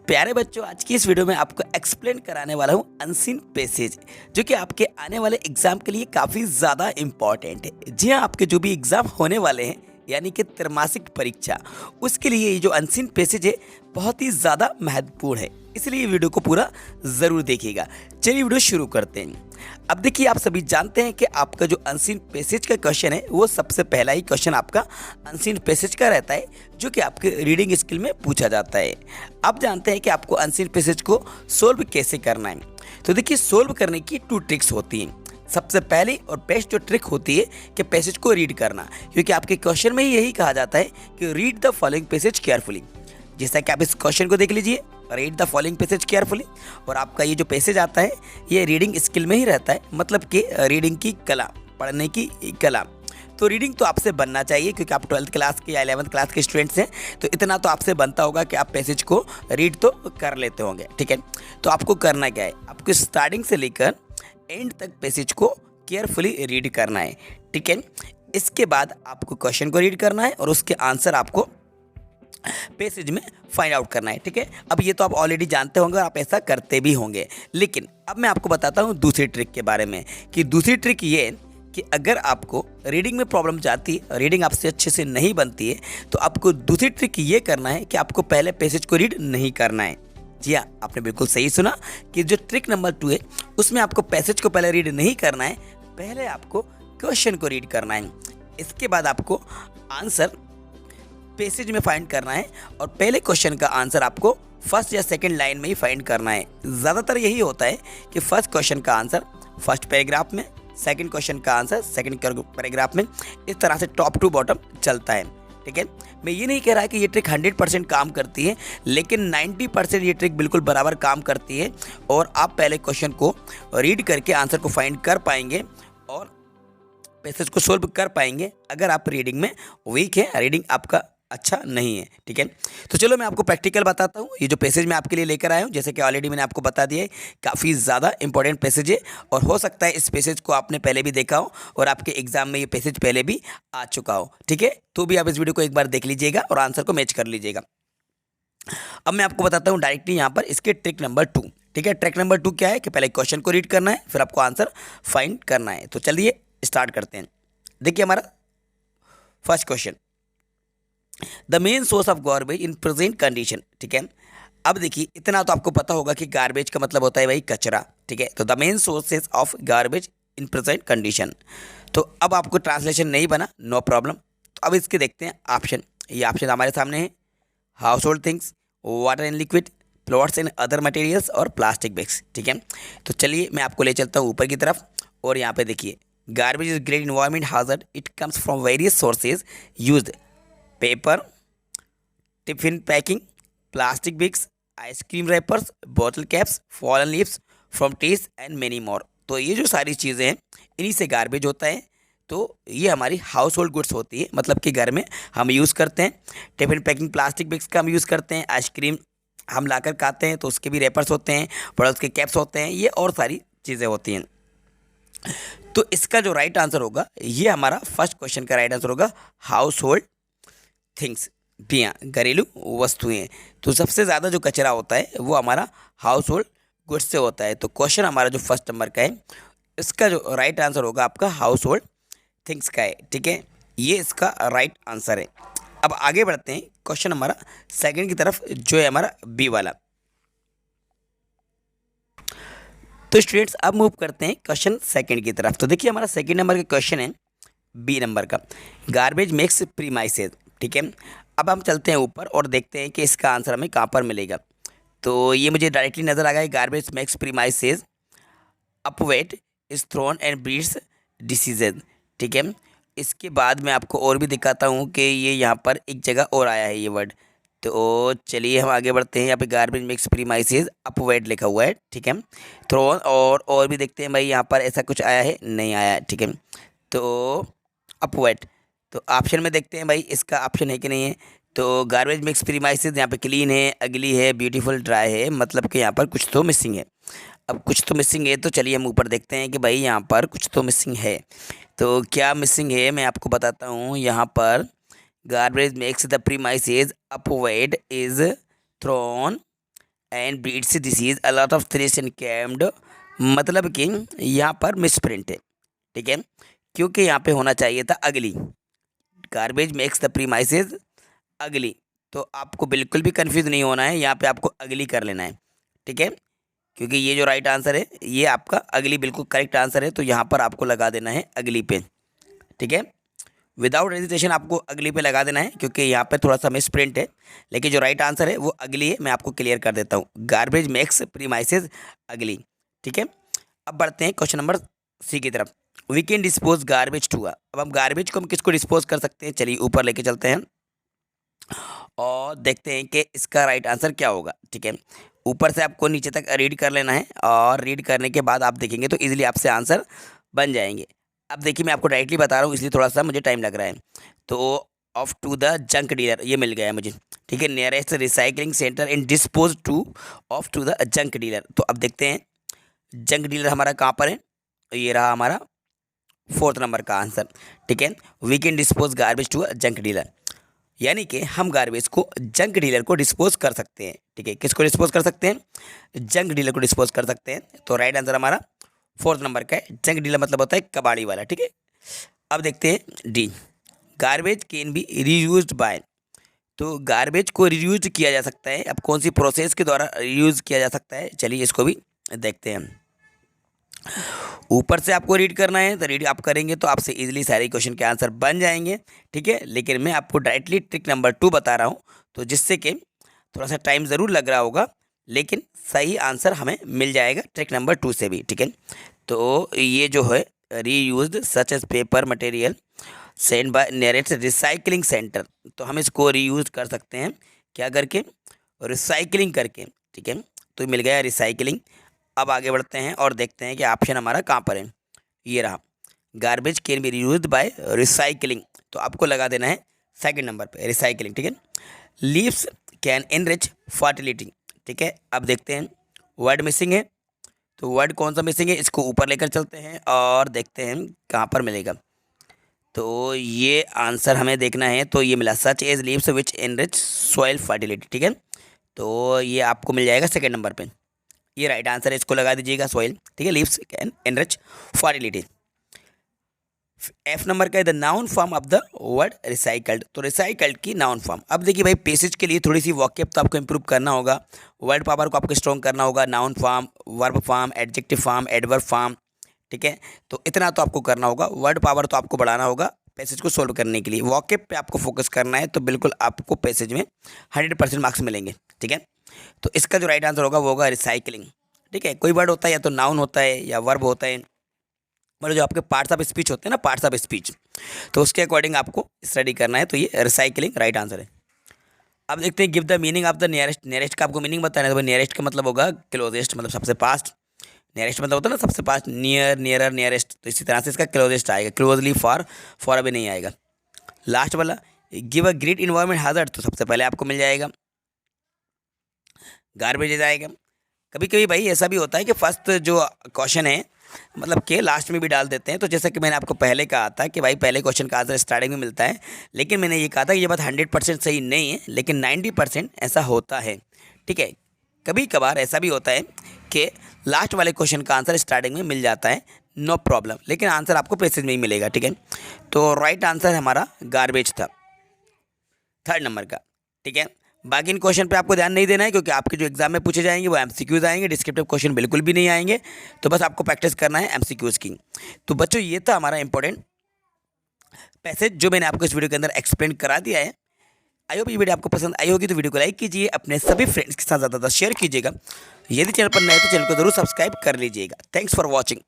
प्यारे बच्चों, आज की इस वीडियो में आपको एक्सप्लेन कराने वाला हूँ अनसीन पैसेज, जो कि आपके आने वाले एग्जाम के लिए काफ़ी ज़्यादा इम्पॉर्टेंट है। जी हाँ, आपके जो भी एग्जाम होने वाले हैं यानी कि त्रैमासिक परीक्षा, उसके लिए ये जो अनसीन पैसेज है बहुत ही ज़्यादा महत्वपूर्ण है, इसलिए ये वीडियो को पूरा ज़रूर देखिएगा। चलिए वीडियो शुरू करते हैं। अब देखिए, आप सभी जानते हैं कि आपका जो अनसीन पैसेज का क्वेश्चन है वो सबसे पहला ही क्वेश्चन आपका अनसीन पैसेज का रहता है, जो कि आपके रीडिंग स्किल में पूछा जाता है। आप जानते हैं कि आपको अनसीन पैसेज को सोल्व कैसे करना है। तो देखिए, सोल्व करने की 2 ट्रिक्स होती हैं। सबसे पहली और बेस्ट जो ट्रिक होती है कि पैसेज को रीड करना, क्योंकि आपके क्वेश्चन में ही यही कहा जाता है कि read the following passage carefully. जैसा कि आप इस क्वेश्चन को देख लीजिए, read the following passage carefully, और आपका ये जो पैसेज आता है ये रीडिंग स्किल में ही रहता है, मतलब कि रीडिंग की कला, पढ़ने की कला। तो रीडिंग तो आपसे बनना चाहिए, क्योंकि आप 12th क्लास के या 11th क्लास के स्टूडेंट्स हैं, तो इतना तो आपसे बनता होगा कि आप पैसेज को रीड तो कर लेते होंगे। ठीक है, तो आपको करना क्या है, आपको स्टार्टिंग से लेकर एंड तक पैसेज को केयरफुली रीड करना है। ठीक है, इसके बाद आपको क्वेश्चन को रीड करना है और उसके आंसर आपको पैसेज में फाइंड आउट करना है। ठीक है, अब ये तो आप ऑलरेडी जानते होंगे और आप ऐसा करते भी होंगे, लेकिन अब मैं आपको बताता हूँ दूसरी ट्रिक के बारे में। कि दूसरी ट्रिक ये है कि अगर आपको रीडिंग में प्रॉब्लम जाती है, रीडिंग आपसे अच्छे से नहीं बनती है, तो आपको दूसरी ट्रिक ये करना है कि आपको पहले पैसेज को रीड नहीं करना है। जी हाँ, आपने बिल्कुल सही सुना कि जो ट्रिक नंबर 2 है उसमें आपको पैसेज को पहले रीड नहीं करना है, पहले आपको क्वेश्चन को रीड करना है। इसके बाद आपको आंसर पैसेज में फाइंड करना है, और पहले क्वेश्चन का आंसर आपको फर्स्ट या सेकंड लाइन में ही फाइंड करना है। ज़्यादातर यही होता है कि फर्स्ट क्वेश्चन का आंसर फर्स्ट पैराग्राफ में, सेकंड क्वेश्चन का आंसर सेकंड पैराग्राफ में, इस तरह से टॉप टू बॉटम चलता है। ठीक है, मैं ये नहीं कह रहा कि ये ट्रिक 100% काम करती है, लेकिन 90% ये ट्रिक बिल्कुल बराबर काम करती है, और आप पहले क्वेश्चन को रीड करके आंसर को फाइंड कर पाएंगे और पैसेज को सोल्व कर पाएंगे। अगर आप रीडिंग में वीक है, रीडिंग आपका अच्छा नहीं है। ठीक है, तो चलो मैं आपको प्रैक्टिकल बताता हूँ। ये जो पैसेज मैं आपके लिए लेकर आया हूँ, जैसे कि ऑलरेडी मैंने आपको बता दिया है, काफ़ी ज़्यादा इंपॉर्टेंट पैसेज है, और हो सकता है इस पैसेज को आपने पहले भी देखा हो और आपके एग्जाम में ये पैसेज पहले भी आ चुका हो। ठीक है, तो भी आप इस वीडियो को एक बार देख लीजिएगा और आंसर को मैच कर लीजिएगा। अब मैं आपको बताता हूँ डायरेक्टली यहाँ पर इसके ट्रिक नंबर 2। ठीक है, ट्रिक नंबर 2 क्या है कि पहले क्वेश्चन को रीड करना है, फिर आपको आंसर फाइंड करना है। तो चलिए स्टार्ट करते हैं। देखिए, हमारा first question, the main source of garbage in present condition. ठीक है, अब देखिए, इतना तो आपको पता होगा कि गार्बेज का मतलब होता है भाई कचरा। ठीक है, तो the main sources of garbage in present condition. तो अब आपको ट्रांसलेशन नहीं बना, नो प्रॉब्लम। तो अब इसके देखते हैं ऑप्शन। ये ऑप्शन हमारे सामने है, house hold things, water and liquid, plots and other materials, और प्लास्टिक बैग्स। ठीक है, तो चलिए मैं आपको ले चलता हूँ ऊपर की तरफ, और यहाँ पे देखिए, garbage is great environment hazard, it comes from various sources used paper, tiffin packing, plastic bags, ice cream rappers, bottle caps, fallen leaves from trees and many more. तो ये जो सारी चीज़ें हैं, इन्हीं से गार्बेज होता है। तो ये हमारी हाउस होल्ड गुड्स होती है, मतलब कि घर में हम यूज़ करते हैं। टिफिन पैकिंग, प्लास्टिक बैग्स का हम यूज़ करते हैं। आइसक्रीम हम लाकर खाते हैं तो उसके भी रैपर्स होते हैं, बॉटल्स के कैप्स होते हैं, ये और सारी चीज़ें होती हैं। तो इसका जो राइट आंसर होगा, ये हमारा फर्स्ट क्वेश्चन का राइट आंसर होगा, हाउस होल्ड थिंग्स, भी हाँ, घरेलू वस्तुएं। तो सबसे ज़्यादा जो कचरा होता है वो हमारा हाउस होल्ड गुड्स से होता है। तो क्वेश्चन हमारा जो फर्स्ट नंबर का है, इसका जो राइट आंसर होगा आपका हाउस होल्ड थिंग्स का है। ठीक है, ये इसका राइट आंसर है। अब आगे बढ़ते हैं क्वेश्चन हमारा सेकंड की तरफ, जो है हमारा बी वाला। तो स्टूडेंट्स, अब मूव करते हैं क्वेश्चन सेकंड की तरफ। तो देखिए, हमारा सेकंड नंबर का क्वेश्चन है बी नंबर का, गार्बेज मेक्स प्रीमाइसेस। ठीक है, अब हम चलते हैं ऊपर और देखते हैं कि इसका आंसर हमें कहाँ पर मिलेगा। तो ये मुझे डायरेक्टली नज़र आ गया, गार्बेज मेक्स प्रीमाइसेस, अपवेट is thrown and breeds diseases. ठीक है, इसके बाद मैं आपको और भी दिखाता हूँ कि ये यहाँ पर एक जगह और आया है ये वर्ड। तो चलिए हम आगे बढ़ते हैं। यहाँ पे गार्बेज मिक्स प्रीमाइसेस अपवेट लिखा हुआ है। ठीक है, थ्रोन और भी देखते हैं भाई, यहाँ पर ऐसा कुछ आया है, नहीं आया है। ठीक है, तो अपवेट, तो ऑप्शन में देखते हैं भाई इसका ऑप्शन है कि नहीं है। तो गार्बेज मिक्स प्रीमाइसेस, यहाँ पे क्लीन है, अगली है, ब्यूटीफुल, ड्राई है, मतलब कि यहाँ पर कुछ तो मिसिंग है। अब कुछ तो मिसिंग है, तो चलिए हम ऊपर देखते हैं कि भाई यहाँ पर कुछ तो मिसिंग है। तो क्या मिसिंग है मैं आपको बताता हूँ। यहाँ पर गार्बेज मेक्स द प्रीमाइसेस अपवेट is thrown and breeds disease a lot of थ्रेश एंड कैम्ड, मतलब कि यहाँ पर मिसप्रिंट है, ठीक है, क्योंकि यहाँ पे होना चाहिए था अगली। गार्बेज मेक्स द प्रीमाइसेस अगली, तो आपको बिल्कुल भी कंफ्यूज नहीं होना है, यहाँ पे आपको अगली कर लेना है, ठीक है, क्योंकि ये जो राइट आंसर है ये आपका अगली बिल्कुल करेक्ट आंसर है, तो यहाँ पर आपको लगा देना है अगली पे, ठीक है, विदाउट हेजिटेशन आपको अगली पे लगा देना है, क्योंकि यहाँ पे थोड़ा सा मिस प्रिंट है, लेकिन जो राइट आंसर है वो अगली है। मैं आपको क्लियर कर देता हूँ, गार्बेज मेक्स प्रीमाइसेस अगली, ठीक है। अब बढ़ते हैं क्वेश्चन नंबर सी की तरफ। We can dispose garbage to, अब हम गार्बेज को हम किसको डिस्पोज कर सकते हैं, चलिए ऊपर लेके चलते हैं और देखते हैं कि इसका राइट आंसर क्या होगा, ठीक है। ऊपर से आपको नीचे तक रीड कर लेना है और रीड करने के बाद आप देखेंगे तो इजीली आपसे आंसर बन जाएंगे। अब देखिए मैं आपको डायरेक्टली बता रहा हूँ, इसलिए थोड़ा सा मुझे टाइम लग रहा है। तो off to the junk dealer, ये मिल गया है मुझे, ठीक है, nearest recycling centre in dispose to off to the junk dealer. तो अब देखते हैं जंक डीलर हमारा कहाँ पर है, ये रहा हमारा 4th नंबर का आंसर, ठीक है। We can dispose garbage to junk dealer, यानी कि हम गार्बेज को जंक डीलर को डिस्पोज कर सकते हैं, ठीक है। किसको डिस्पोज कर सकते हैं, जंक डीलर को डिस्पोज कर सकते हैं। तो राइट आंसर हमारा 4th नंबर का है, जंक डीलर मतलब होता है कबाड़ी वाला, ठीक है। अब देखते हैं D, garbage can be reused by, तो गार्बेज को रीयूज किया जा सकता है, अब कौन सी प्रोसेस के द्वारा रीयूज किया जा सकता है, चलिए इसको भी देखते हैं। ऊपर से आपको रीड करना है, तो रीड आप करेंगे तो आपसे इजीली सारे क्वेश्चन के आंसर बन जाएंगे, ठीक है। लेकिन मैं आपको डायरेक्टली ट्रिक नंबर 2 बता रहा हूँ, तो जिससे कि थोड़ा सा टाइम ज़रूर लग रहा होगा, लेकिन सही आंसर हमें मिल जाएगा ट्रिक नंबर 2 से भी, ठीक है। तो ये जो है reused such as paper material send by nearest recycling centre, तो हम इसको रीयूज कर सकते हैं क्या करके, रिसाइकलिंग करके, ठीक है। तो मिल गया रिसाइकलिंग। अब आगे बढ़ते हैं और देखते हैं कि ऑप्शन हमारा कहाँ पर है, ये रहा, garbage can be reused by recycling, तो आपको लगा देना है 2nd नंबर पे रिसाइकलिंग, ठीक है। लीव्स कैन एनरिच फर्टिलिटी, ठीक है। अब देखते हैं वर्ड मिसिंग है, तो वर्ड कौन सा मिसिंग है, इसको ऊपर लेकर चलते हैं और देखते हैं कहाँ पर मिलेगा। तो ये आंसर हमें देखना है, तो ये मिला such as leaves which enrich soil fertility, ठीक है। तो ये आपको मिल जाएगा 2nd नंबर पे, ये राइट आंसर है, इसको लगा दीजिएगा सॉइल, ठीक है, leaves can enrich fertility. F number का है the noun form of the word recycled, तो रिसाइकल्ड की नाउन फॉर्म। अब देखिए भाई पैसेज के लिए थोड़ी सी वॉकेब तो आपको इंप्रूव करना होगा, वर्ड पावर को आपको स्ट्रॉन्ग करना होगा, noun form, verb form, adjective form, adverb form, ठीक है। तो इतना तो आपको करना होगा, वर्ड पावर तो आपको बढ़ाना होगा पैसेज को सोल्व करने के लिए, वॉकेब पे आपको फोकस करना है, तो बिल्कुल आपको पैसेज में 100% मार्क्स मिलेंगे, ठीक है। तो इसका जो राइट आंसर होगा वो होगा रिसाइकलिंग, ठीक है। कोई वर्ड होता है या तो नाउन होता है या वर्ब होता है, मतलब जो आपके पार्ट्स ऑफ स्पीच होते हैं ना, पार्ट्स ऑफ स्पीच, तो उसके अकॉर्डिंग आपको स्टडी करना है, तो ये रिसाइकलिंग राइट आंसर है। अब देखते हैं give the meaning of the nearest, nearest का आपको मीनिंग बताना है, तो नियरेस्ट का मतलब होगा क्लोजेस्ट, मतलब सबसे पास्ट, नियरेस्ट मतलब होता है ना सबसे पास्ट, नियर, नियरर, नियरेस्ट, तो इसी तरह से इसका क्लोजेस्ट आएगा, क्लोजली फॉर अभी नहीं आएगा। लास्ट वाला give a great environment hazard, तो सबसे पहले आपको मिल जाएगा गार्बेज आएगा। कभी कभी भाई ऐसा भी होता है कि फर्स्ट जो क्वेश्चन है मतलब के लास्ट में भी डाल देते हैं, तो जैसा कि मैंने आपको पहले कहा था कि भाई पहले क्वेश्चन का आंसर स्टार्टिंग में मिलता है, लेकिन मैंने ये कहा था कि ये बात 100% सही नहीं है, लेकिन 90% ऐसा होता है, ठीक है। कभी कभार ऐसा भी होता है कि लास्ट वाले क्वेश्चन का आंसर स्टार्टिंग में मिल जाता है, नो प्रॉब्लम, लेकिन आंसर आपको पैसेज में ही मिलेगा, ठीक है। तो राइट आंसर हमारा गार्बेज था 3rd नंबर का, ठीक है। बाकी इन क्वेश्चन पे आपको ध्यान नहीं देना है, क्योंकि आपके जो एग्जाम में पूछे जाएंगे वो एमसीक्यूज आएंगे, डिस्क्रिप्टिव क्वेश्चन बिल्कुल भी नहीं आएंगे, तो बस आपको प्रैक्टिस करना है एमसीक्यूज की। तो बच्चों ये था हमारा इंपॉर्टेंट पैसेज जो मैंने आपको इस वीडियो के अंदर एक्सप्लेन करा दिया है। आई होप ये वीडियो आपको पसंद आई होगी, तो वीडियो को लाइक कीजिए, अपने सभी फ्रेंड्स के साथ ज़्यादा शेयर कीजिएगा। यदि चैनल पर नए तो चैनल को जरूर सब्सक्राइब कर लीजिएगा। Thanks for watching.